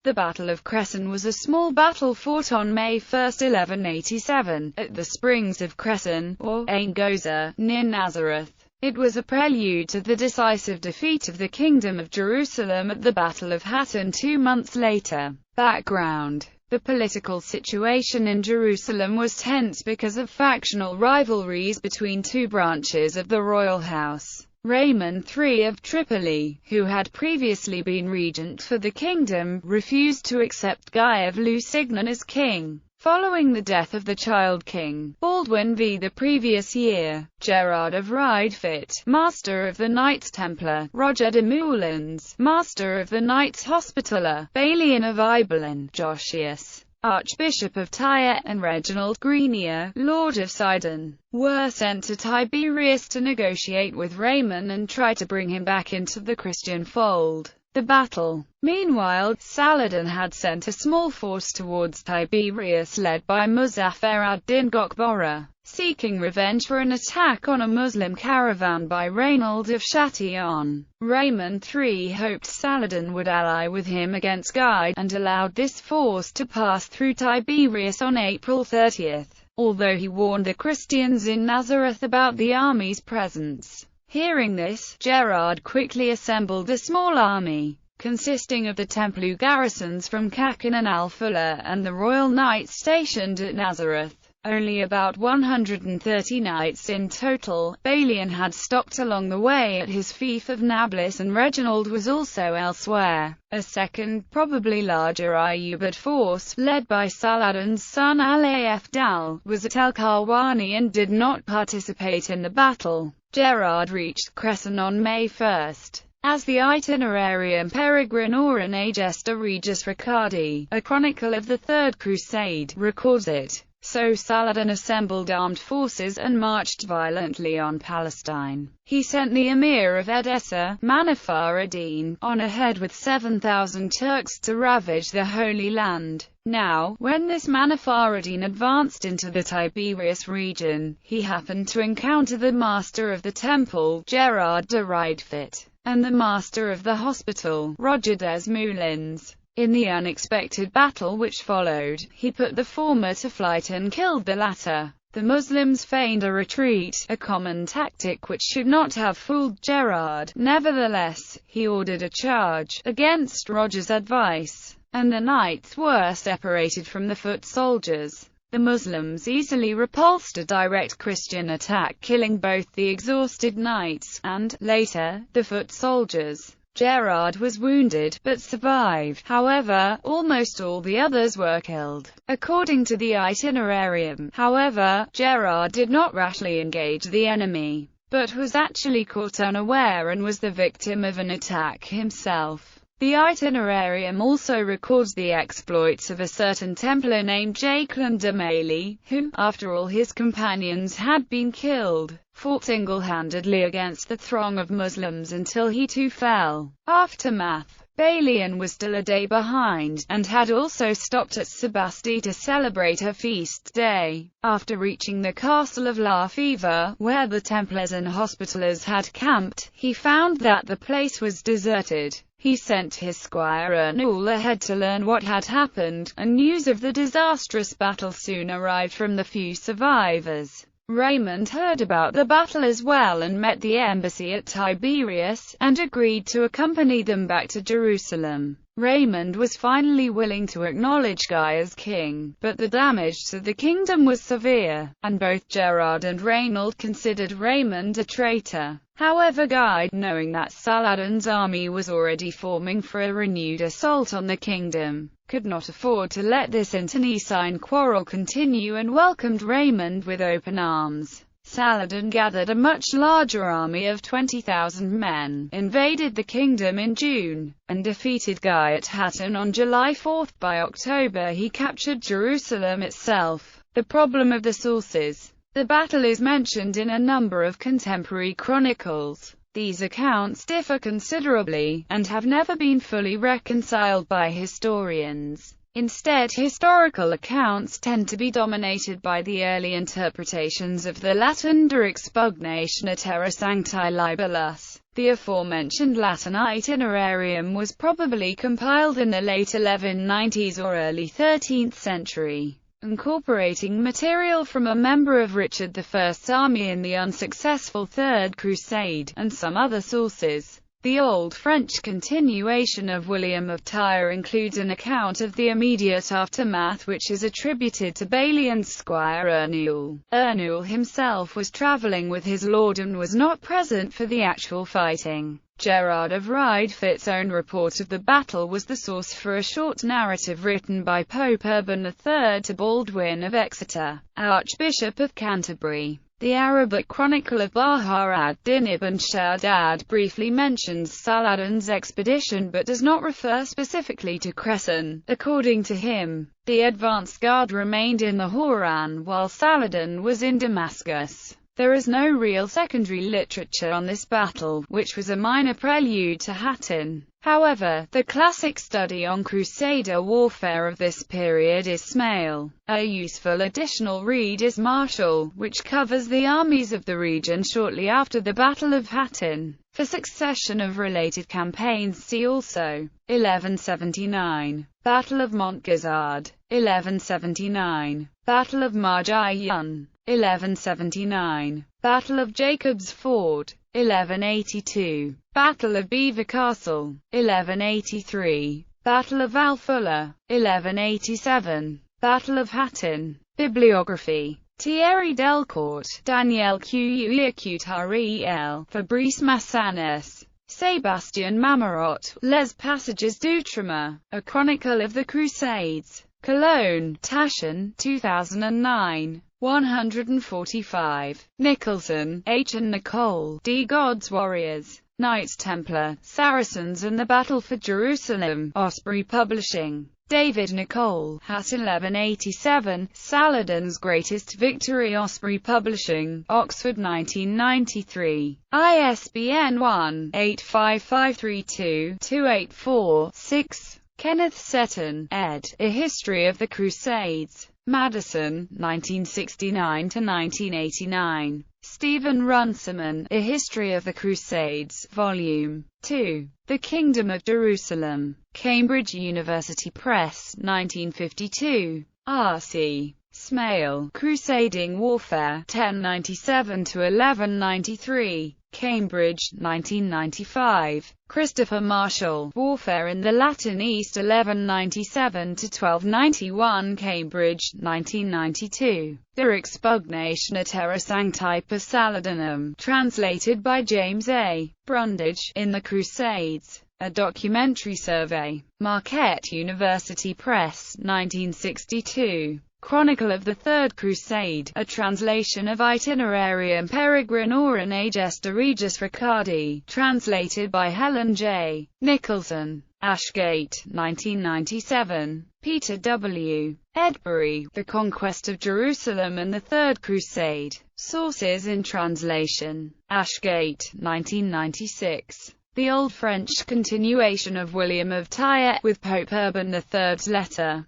The Battle of Cresson was a small battle fought on May 1, 1187, at the springs of Cresson, or Ain Goza, near Nazareth. It was a prelude to the decisive defeat of the Kingdom of Jerusalem at the Battle of Hattin 2 months later. Background: the political situation in Jerusalem was tense because of factional rivalries between two branches of the royal house. Raymond III of Tripoli, who had previously been regent for the kingdom, refused to accept Guy of Lusignan as king. Following the death of the child king, Baldwin V the previous year, Gerard of Riedfit, master of the Knights Templar, Roger de Moulins, master of the Knights Hospitaller, Balian of Ibelin, Josias, Archbishop of Tyre, and Reginald Grenier, Lord of Sidon, were sent to Tiberias to negotiate with Raymond and try to bring him back into the Christian fold. The battle. Meanwhile, Saladin had sent a small force towards Tiberias led by Muzaffar ad-Din Gokbora, seeking revenge for an attack on a Muslim caravan by Raynald of Chatillon. Raymond III hoped Saladin would ally with him against Guy, and allowed this force to pass through Tiberias on April 30, although he warned the Christians in Nazareth about the army's presence. Hearing this, Gerard quickly assembled a small army, consisting of the Templar garrisons from Kakin and Al-Fulah and the royal knights stationed at Nazareth. Only about 130 knights in total. Balian had stopped along the way at his fief of Nablus, and Reginald was also elsewhere. A second, probably larger Ayyubid force, led by Saladin's son Al-Afdal, was at El-Qarwani and did not participate in the battle. Gerard reached Cresson on May 1. As the Itinerarium Peregrinorum a Gesta Regis Ricardi, a chronicle of the Third Crusade, records it. So Saladin assembled armed forces and marched violently on Palestine. He sent the emir of Edessa, Manafar ad-Din, on ahead with 7,000 Turks to ravage the Holy Land. Now, when this Manafar ad-Din advanced into the Tiberias region, he happened to encounter the master of the temple, Gerard de Riedfit, and the master of the hospital, Roger des Moulins. In the unexpected battle which followed, he put the former to flight and killed the latter. The Muslims feigned a retreat, a common tactic which should not have fooled Gerard. Nevertheless, he ordered a charge, against Roger's advice, and the knights were separated from the foot soldiers. The Muslims easily repulsed a direct Christian attack, killing both the exhausted knights, and, later, the foot soldiers. Gerard was wounded, but survived. However, almost all the others were killed. According to the Itinerarium, however, Gerard did not rashly engage the enemy, but was actually caught unaware and was the victim of an attack himself. The Itinerarium also records the exploits of a certain Templar named Jacqueline de Mailly, who, after all his companions had been killed, fought single-handedly against the throng of Muslims until he too fell. Aftermath. Balian was still a day behind, and had also stopped at Sebasti to celebrate her feast day. After reaching the castle of La Feva, where the Templars and Hospitallers had camped, he found that the place was deserted. He sent his squire Ernul ahead to learn what had happened, and news of the disastrous battle soon arrived from the few survivors. Raymond heard about the battle as well and met the embassy at Tiberias, and agreed to accompany them back to Jerusalem. Raymond was finally willing to acknowledge Guy as king, but the damage to the kingdom was severe, and both Gerard and Raynald considered Raymond a traitor. However, Guy, knowing that Saladin's army was already forming for a renewed assault on the kingdom, could not afford to let this internecine quarrel continue and welcomed Raymond with open arms. Saladin gathered a much larger army of 20,000 men, invaded the kingdom in June, and defeated Guy at Hattin on July 4. By October he captured Jerusalem itself. The problem of the sources. The battle is mentioned in a number of contemporary chronicles. These accounts differ considerably, and have never been fully reconciled by historians. Instead, historical accounts tend to be dominated by the early interpretations of the Latin de expugnatione terra sancti libellus, The aforementioned Latin itinerarium was probably compiled in the late 1190s or early 13th century, incorporating material from a member of Richard I's army in the unsuccessful Third Crusade, and some other sources. The Old French continuation of William of Tyre includes an account of the immediate aftermath which is attributed to Balian's squire Ernul. Ernul himself was travelling with his lord and was not present for the actual fighting. Gerard of Ridefit's own report of the battle was the source for a short narrative written by Pope Urban III to Baldwin of Exeter, Archbishop of Canterbury. The Arabic Chronicle of Bahar ad-Din ibn Shaddad briefly mentions Saladin's expedition but does not refer specifically to Cresson. According to him, the advanced guard remained in the Hauran while Saladin was in Damascus. There is no real secondary literature on this battle, which was a minor prelude to Hattin. However, the classic study on Crusader warfare of this period is Smail. A useful additional read is Martial, which covers the armies of the region shortly after the Battle of Hattin. For succession of related campaigns see also 1179, Battle of Montgazard, 1179, Battle of Marjayun, 1179, Battle of Jacob's Ford, 1182, Battle of Beaver Castle, 1183, Battle of Al-Fulla, 1187, Battle of Hattin. Bibliography. Thierry Delcourt, Daniel Queutariel, Fabrice Massanes, Sébastien Mamarot, Les Passages d'Outremont, A Chronicle of the Crusades. Cologne, Taschen, 2009. 145. Nicholson, H. and Nicole, D. God's Warriors, Knights Templar, Saracens and the Battle for Jerusalem, Osprey Publishing. David Nicole, Hat 1187, Saladin's Greatest Victory, Osprey Publishing, Oxford 1993. ISBN 1-85532-284-6. Kenneth Seton, ed., A History of the Crusades. Madison, 1969–1989. Stephen Runciman, A History of the Crusades, Volume 2. The Kingdom of Jerusalem. Cambridge University Press, 1952. R.C. Smail, Crusading Warfare, 1097–1193. Cambridge, 1995. Christopher Marshall, Warfare in the Latin East, 1197–1291. Cambridge, 1992. The Expugnatione Terra Sancti per Saladinum, translated by James A. Brundage, in the Crusades. A Documentary Survey. Marquette University Press, 1962. Chronicle of the Third Crusade, a translation of Itinerarium Peregrinorum a Gesta Regis Riccardi, translated by Helen J. Nicholson. Ashgate, 1997. Peter W. Edbury, The Conquest of Jerusalem and the Third Crusade. Sources in translation. Ashgate, 1996. The Old French continuation of William of Tyre, with Pope Urban III's letter.